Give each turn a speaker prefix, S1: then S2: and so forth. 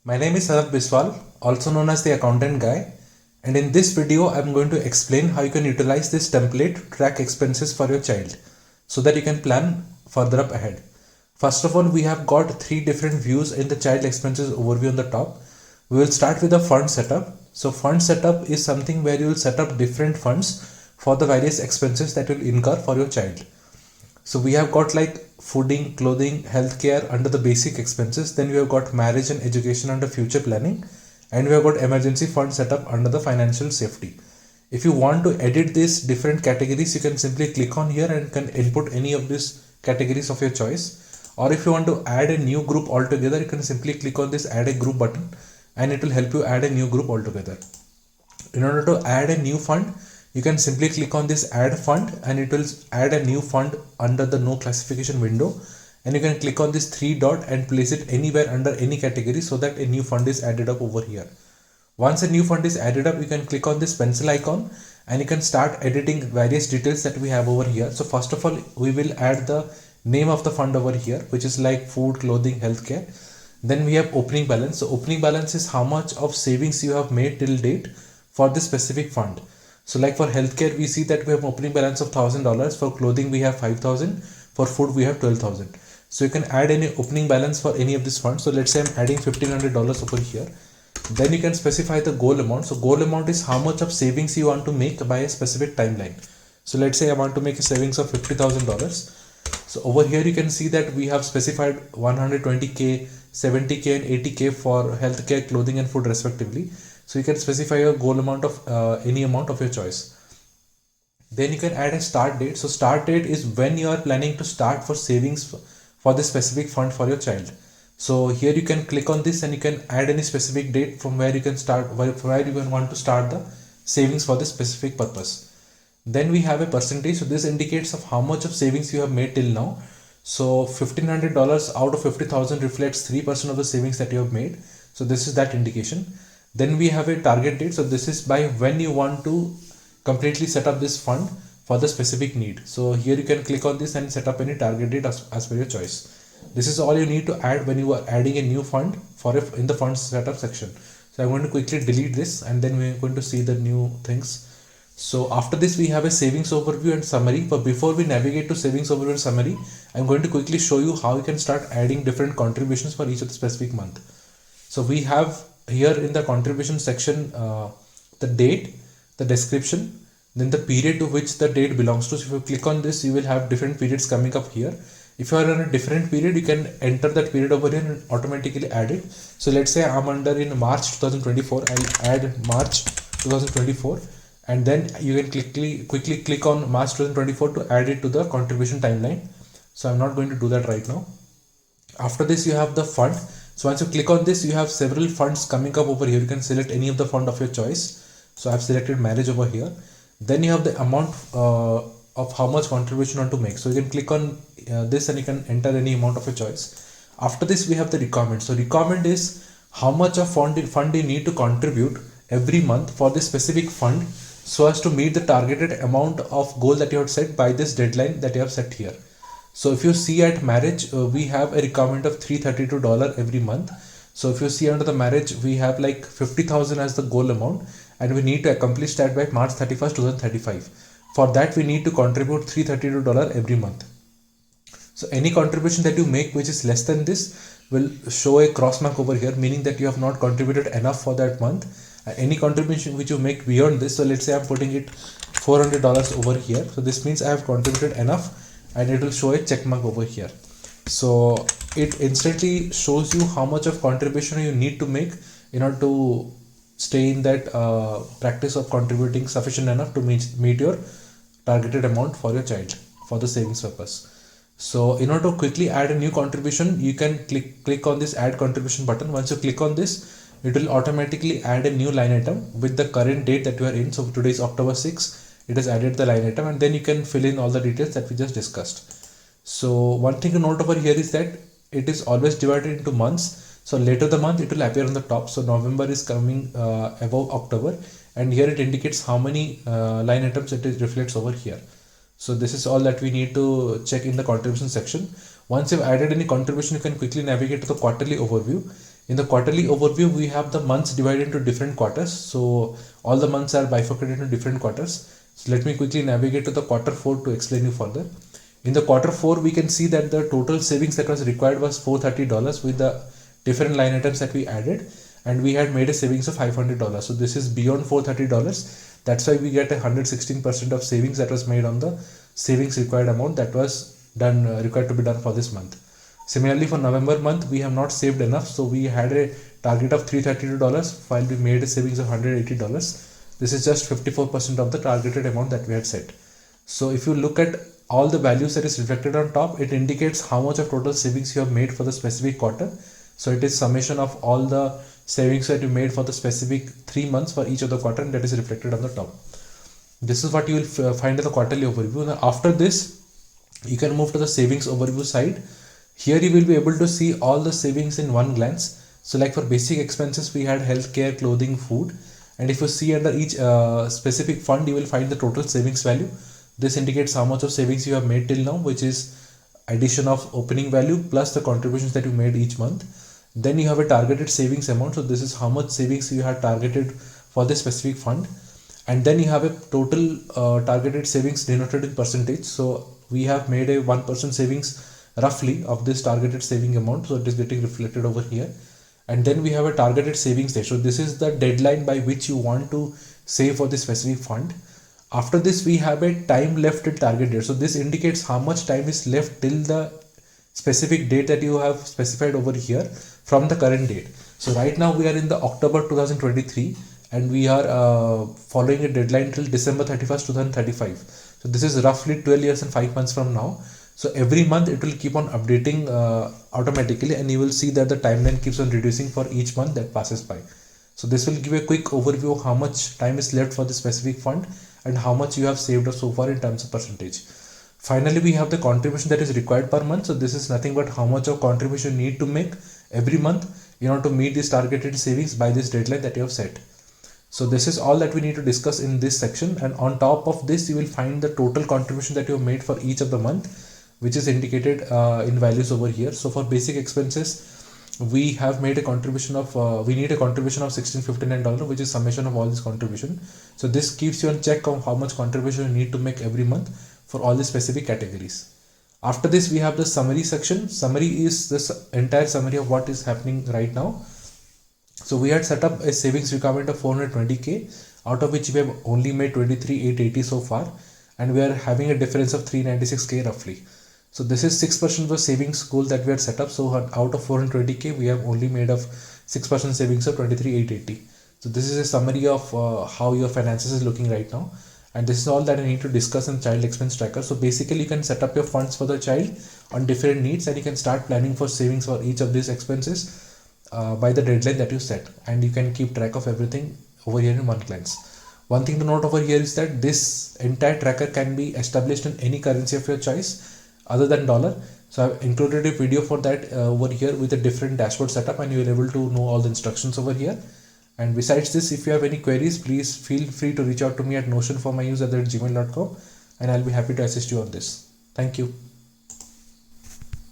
S1: My name is Saurabh Biswal, also known as the accountant guy, and in this video I'm going to explain how you can utilize this template to track expenses for your child so that you can plan further up ahead. First of all, we have got three different views in the child expenses overview on the top. We will start with the fund setup. So fund setup is something where you will set up different funds for the various expenses that will incur for your child. So we have got like fooding, clothing, healthcare under the basic expenses. Then we have got marriage and education under future planning, and we have got emergency fund set up under the financial safety. If you want to edit these different categories, you can simply click on here and can input any of these categories of your choice. Or if you want to add a new group altogether, you can simply click on this add a group button and it will help you add a new group altogether. In order to add a new fund, you can simply click on this add fund and it will add a new fund under the no classification window, and you can click on this three dot and place it anywhere under any category so that a new fund is added up over here. Once a new fund is added up, you can click on this pencil icon and you can start editing various details that we have over here. So first of all, we will add the name of the fund over here, which is like food, clothing, healthcare. Then we have opening balance. So opening balance is how much of savings you have made till date for this specific fund. So like for healthcare, we see that we have opening balance of $1,000. For clothing, we have 5,000. For food, we have 12,000. So you can add any opening balance for any of these funds. So let's say I'm adding $1,500 over here. Then you can specify the goal amount. So goal amount is how much of savings you want to make by a specific timeline. So let's say I want to make a savings of $50,000. So over here you can see that we have specified 120k, 70k and 80k for healthcare, clothing and food respectively. So you can specify your goal amount of any amount of your choice. Then you can add a start date. So start date is when you are planning to start for savings for this specific fund for your child. So here you can click on this and you can add any specific date from where you can start, where you want to start the savings for this specific purpose. Then we have a percentage. So this indicates of how much of savings you have made till now. So $1,500 out of 50,000 reflects 3% of the savings that you have made. So this is that indication. Then we have a target date. So this is by when you want to completely set up this fund for the specific need. So here you can click on this and set up any target date as per your choice. This is all you need to add when you are adding a new fund for in the funds setup section. So I'm going to quickly delete this and then we're going to see the new things. So after this we have a savings overview and summary, but before we navigate to savings overview and summary, I'm going to quickly show you how you can start adding different contributions for each of the specific month. So we have here in the contribution section the date, the description, then the period to which the date belongs to. So if you click on this, you will have different periods coming up here. If you are in a different period, you can enter that period over here and automatically add it. So let's say I'm under in March 2024, I'll add March 2024, and then you can quickly click on March 2024 to add it to the contribution timeline. So I'm not going to do that right now. After this, you have the fund. So once you click on this, you have several funds coming up over here. You can select any of the fund of your choice. So I've selected marriage over here. Then you have the amount of how much contribution you want to make. So you can click on this and you can enter any amount of your choice. After this, we have the requirement. So requirement is how much of fund you need to contribute every month for this specific fund so as to meet the targeted amount of goal that you have set by this deadline that you have set here. So if you see at marriage, we have a requirement of $332 every month. So if you see under the marriage, we have like 50,000 as the goal amount, and we need to accomplish that by March 31st, 2035. For that, we need to contribute $332 every month. So any contribution that you make which is less than this will show a cross mark over here, meaning that you have not contributed enough for that month. Any contribution which you make beyond this, so let's say I'm putting it $400 over here. So this means I have contributed enough, and it will show a check mark over here. So it instantly shows you how much of contribution you need to make in order to stay in that practice of contributing sufficient enough to meet your targeted amount for your child for the savings purpose. So in order to quickly add a new contribution, you can click on this add contribution button. Once you click on this, it will automatically add a new line item with the current date that you are in. So today is October 6. It has added the line item, and then you can fill in all the details that we just discussed. So one thing to note over here is that it is always divided into months. So later the month it will appear on the top. So November is coming above October, and here it indicates how many line items it reflects over here. So this is all that we need to check in the contribution section. Once you've added any contribution, you can quickly navigate to the quarterly overview. In the quarterly overview, we have the months divided into different quarters. So all the months are bifurcated into different quarters. So let me quickly navigate to the quarter 4 to explain you further. In the quarter 4, we can see that the total savings that was required was $430 with the different line items that we added, and we had made a savings of $500. So this is beyond $430. That's why we get 116% of savings that was made on the savings required amount that was done required to be done for this month. Similarly, for November month, we have not saved enough, so we had a target of $332 while we made a savings of $180. This is just 54% of the targeted amount that we had set. So if you look at all the values that is reflected on top, it indicates how much of total savings you have made for the specific quarter. So it is summation of all the savings that you made for the specific 3 months for each of the quarter, and that is reflected on the top. This is what you will find in the quarterly overview. Now after this, you can move to the savings overview side. Here you will be able to see all the savings in one glance. So like for basic expenses, we had healthcare, clothing, food. And if you see under each specific fund, you will find the total savings value. This indicates how much of savings you have made till now, which is addition of opening value plus the contributions that you made each month. Then you have a targeted savings amount. So this is how much savings you have targeted for this specific fund. And then you have a total targeted savings denoted in percentage. So we have made a 1% savings roughly of this targeted saving amount. So it is getting reflected over here. And then we have a targeted savings date. So this is the deadline by which you want to save for this specific fund. After this, we have a time left till target date. So this indicates how much time is left till the specific date that you have specified over here from the current date. So right now we are in the October 2023 and we are following a deadline till December 31st, 2035. So this is roughly 12 years and 5 months from now. So every month it will keep on updating automatically, and you will see that the timeline keeps on reducing for each month that passes by. So this will give a quick overview of how much time is left for the specific fund and how much you have saved up so far in terms of percentage. Finally, we have the contribution that is required per month. So this is nothing but how much of contribution you need to make every month in order to meet this targeted savings by this deadline that you have set. So this is all that we need to discuss in this section, and on top of this you will find the total contribution that you have made for each of the month, which is indicated in values over here. So for basic expenses, we have made a contribution of we need a contribution of $1659, which is summation of all this contribution. So this keeps you on check on how much contribution you need to make every month for all the specific categories. After this, we have the summary section. Summary is this entire summary of what is happening right now. So we had set up a savings requirement of 420k, out of which we have only made 23,880 so far, and we are having a difference of 396k roughly. So this is 6% of the savings goal that we had set up. So out of 420k, we have only made of 6% savings of 23,880. So this is a summary of how your finances is looking right now. And this is all that I need to discuss in child expense tracker. So basically you can set up your funds for the child on different needs, and you can start planning for savings for each of these expenses by the deadline that you set, and you can keep track of everything over here in one glance. One thing to note over here is that this entire tracker can be established in any currency of your choice other than dollar. So I've included a video for that over here with a different dashboard setup, and you will be able to know all the instructions over here. And besides this, if you have any queries, please feel free to reach out to me at notionformyuse@gmail.com, and I'll be happy to assist you on this. Thank you.